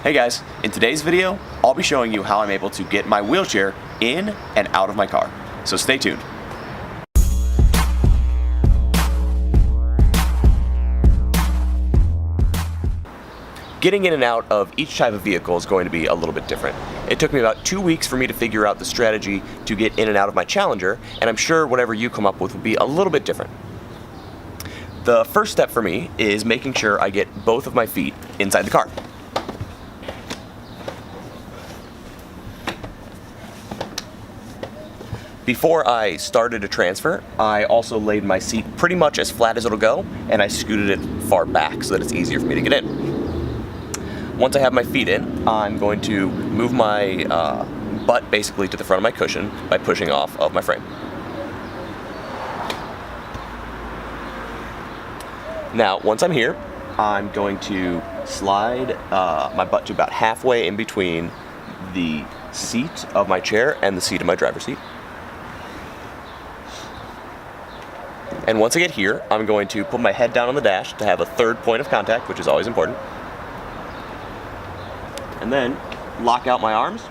Hey guys, in today's video, I'll be showing you how I'm able to get my wheelchair in and out of my car. So stay tuned. Getting in and out of each type of vehicle is going to be a little bit different. It took me about 2 weeks for me to figure out the strategy to get in and out of my Challenger, and I'm sure whatever you come up with will be a little bit different. The first step for me is making sure I get both of my feet inside the car. Before I started a transfer, I also laid my seat pretty much as flat as it'll go, and I scooted it far back so that it's easier for me to get in. Once I have my feet in, I'm going to move my butt basically to the front of my cushion by pushing off of my frame. Now, once I'm here, I'm going to slide my butt to about halfway in between the seat of my chair and the seat of my driver's seat. And once I get here, I'm going to put my head down on the dash to have a third point of contact, which is always important. And then lock out my arms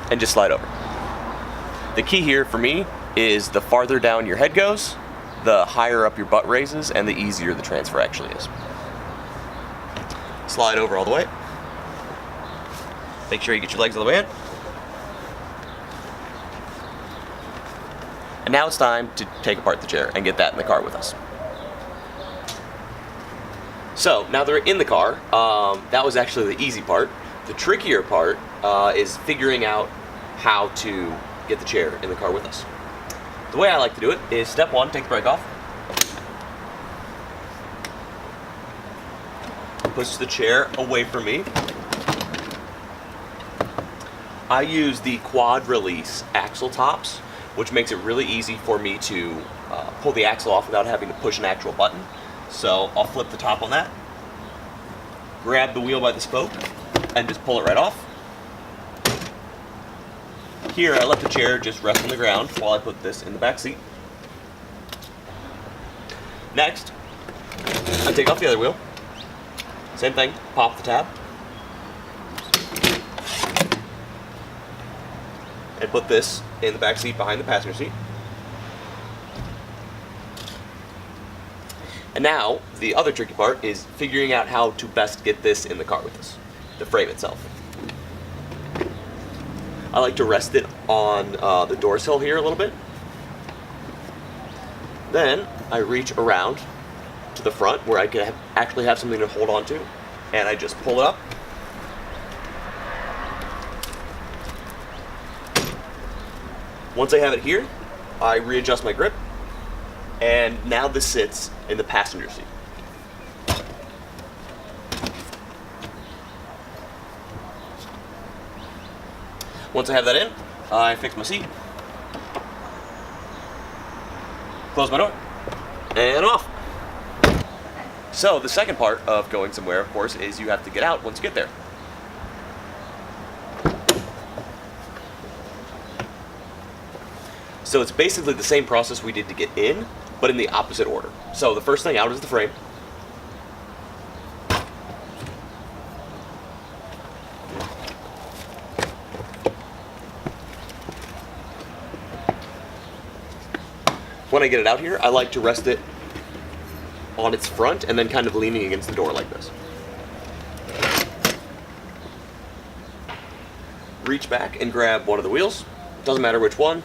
and just slide over. The key here for me is the farther down your head goes, the higher up your butt raises, and the easier the transfer actually is. Slide over all the way. Make sure you get your legs all the way in. And now it's time to take apart the chair and get that in the car with us. So now they're in the car. That was actually the easy part. The trickier part is figuring out how to get the chair in the car with us. The way I like to do it is step one, take the brake off. Push the chair away from me. I use the quad release axle tops, which makes it really easy for me to pull the axle off without having to push an actual button. So I'll flip the top on that, grab the wheel by the spoke, and just pull it right off. Here, I let the chair just rest on the ground while I put this in the back seat. Next, I take off the other wheel. Same thing, pop the tab, and put this in the back seat behind the passenger seat. And now, the other tricky part is figuring out how to best get this in the car with us, the frame itself. I like to rest it on the door sill here a little bit. Then I reach around to the front where I can actually have something to hold on to, and I just pull it up. Once I have it here, I readjust my grip, and now this sits in the passenger seat. Once I have that in, I fix my seat, close my door, and I'm off. So the second part of going somewhere, of course, is you have to get out once you get there. So it's basically the same process we did to get in, but in the opposite order. So the first thing out is the frame. When I get it out here, I like to rest it on its front and then kind of leaning against the door like this. Reach back and grab one of the wheels. Doesn't matter which one.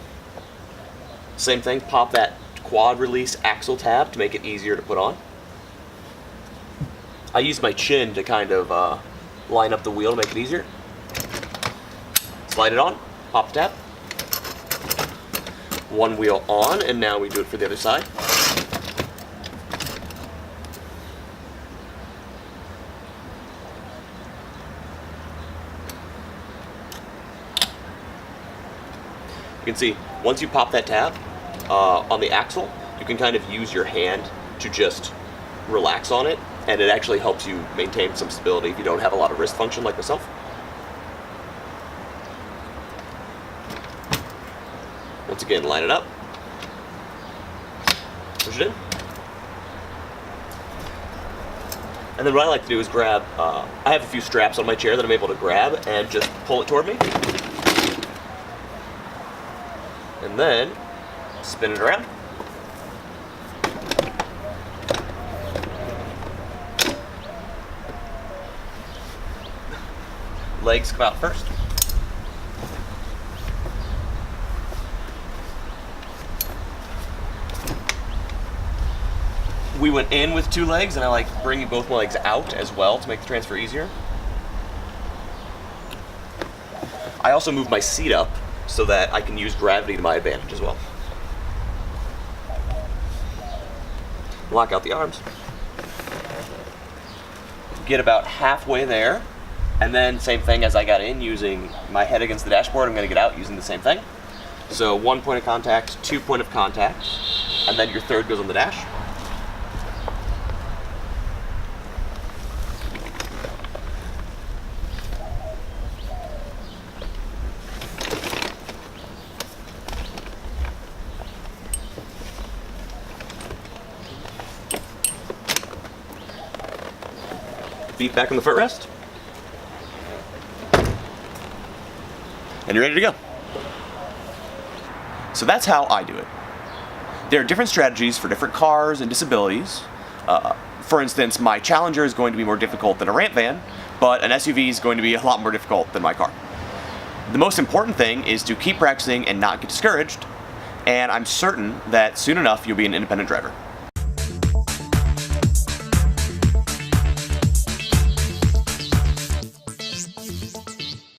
Same thing, pop that quad release axle tab to make it easier to put on. I use my chin to kind of line up the wheel to make it easier. Slide it on, pop the tab. One wheel on, and now we do it for the other side. You can see, once you pop that tab on the axle, you can kind of use your hand to just relax on it, and it actually helps you maintain some stability if you don't have a lot of wrist function like myself. Once again, line it up, push it in, And then what I like to do is grab, I have a few straps on my chair that I'm able to grab and just pull it toward me. And then spin it around. Legs come out first. We went in with 2 legs, and I like bringing both my legs out as well to make the transfer easier. I also move my seat up so that I can use gravity to my advantage as well. Lock out the arms. Get about halfway there, and then same thing as I got in, using my head against the dashboard, I'm going to get out using the same thing. So 1 point of contact, 2 point of contact, and then your third goes on the dash. Feet back on the footrest. And you're ready to go. So that's how I do it. There are different strategies for different cars and disabilities. For instance, my Challenger is going to be more difficult than a ramp van, but an SUV is going to be a lot more difficult than my car. The most important thing is to keep practicing and not get discouraged, and I'm certain that soon enough you'll be an independent driver.